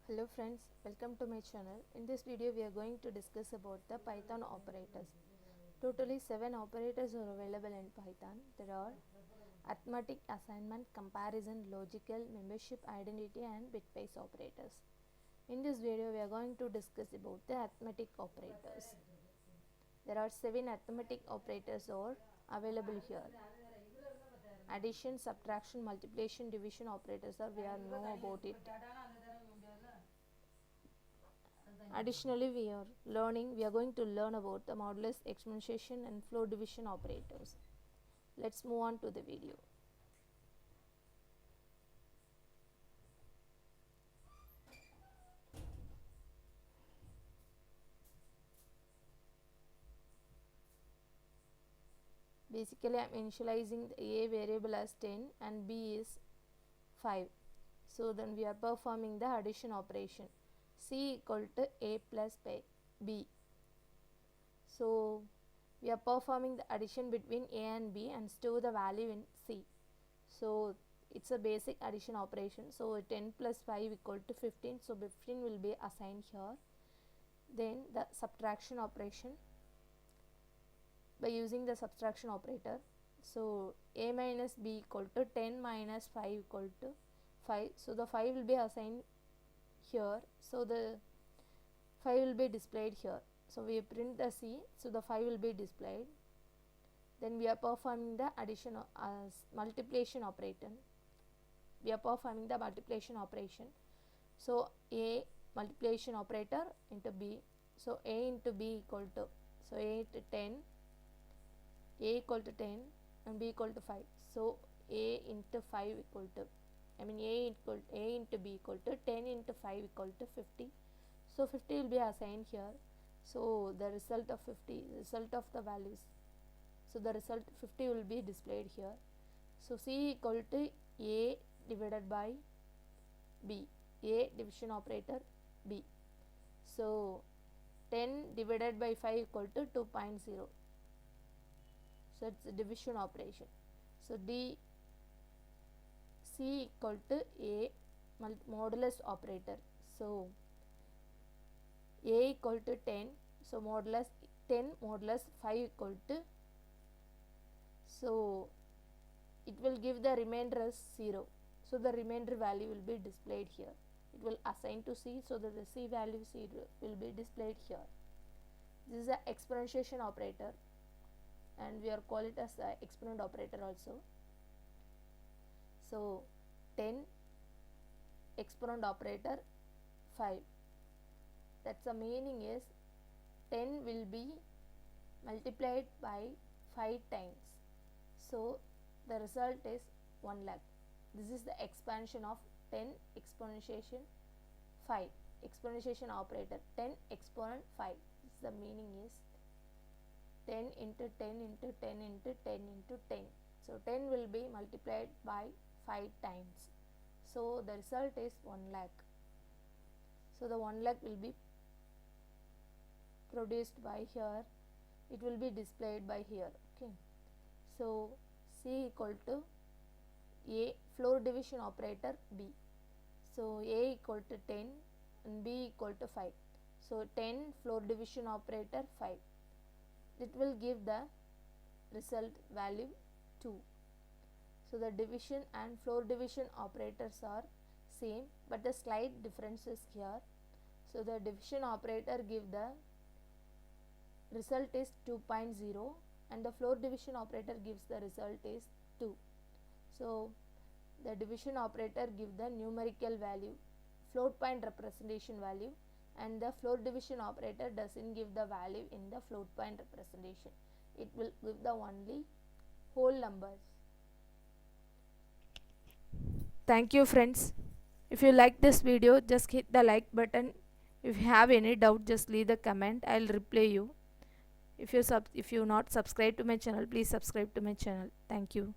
Hello friends, welcome to my channel. In this video we are going to discuss about the Python operators. Totally 7 operators are available in Python. There are arithmetic, assignment, comparison, logical, membership, identity and bitwise operators. In this video we are going to discuss about the arithmetic operators. There are 7 arithmetic operators are available here. Addition, subtraction, multiplication, division operators are we are know about it. Additionally, we are going to learn about the modulus, exponentiation and floor division operators. Let's move on to the video. Basically, I am initializing the a variable as 10 and b is 5. So then we are performing the addition operation. C equal to a plus b. So we are performing the addition between a and b and store the value in C. So it's a basic addition operation. So 10 plus 5 equal to 15. So 15 will be assigned here. Then the subtraction operation by using the subtraction operator. So a minus b equal to 10 minus 5 equal to 5. So the 5 will be assigned here. So the 5 will be displayed here. So we print the C. So the 5 will be displayed. Then we are performing the addition as multiplication operator. We are performing the multiplication operation. So a multiplication operator into b. So a into b equal to, so a to 10, a equal to 10 and b equal to 5. So a into 5 equal to, a into b equal to 10 into 5 equal to 50. So 50 will be assigned here. So the result of 50, result of the values. So the result 50 will be displayed here. So C equal to a divided by b, a division operator b. So 10 divided by 5 equal to 2.0. So it's a division operation. So D C equal to a modulus operator. So a equal to 10. So modulus 10 modulus 5 equal to, so it will give the remainder as 0. So the remainder value will be displayed here. It will assign to C, so that the C value 0 will be displayed here. This is the exponentiation operator and we are call it as the exponent operator also. So 10 exponent operator 5. That's the meaning is 10 will be multiplied by 5 times. So the result is 1 lakh. This is the expansion of 10 exponentiation 5. Exponentiation operator 10 exponent 5. The meaning is 10 into 10 into 10 into 10 into 10. So 10 will be multiplied by 5 times. So the result is 1 lakh. So the 1 lakh will be produced by here. It will be displayed by here. Okay. So C equal to a floor division operator b. So a equal to 10 and b equal to 5. So 10 floor division operator 5. It will give the result value 2. So the division and floor division operators are same, but the slight difference is here. So the division operator give the result is 2.0 and the floor division operator gives the result is 2. So the division operator give the numerical value, float point representation value, and the floor division operator doesn't give the value in the float point representation. It will give the only whole numbers. Thank you friends. If you like this video, just hit the like button. If you have any doubt, just leave the comment. I'll reply you. If you not subscribed to my channel, please subscribe to my channel. Thank you.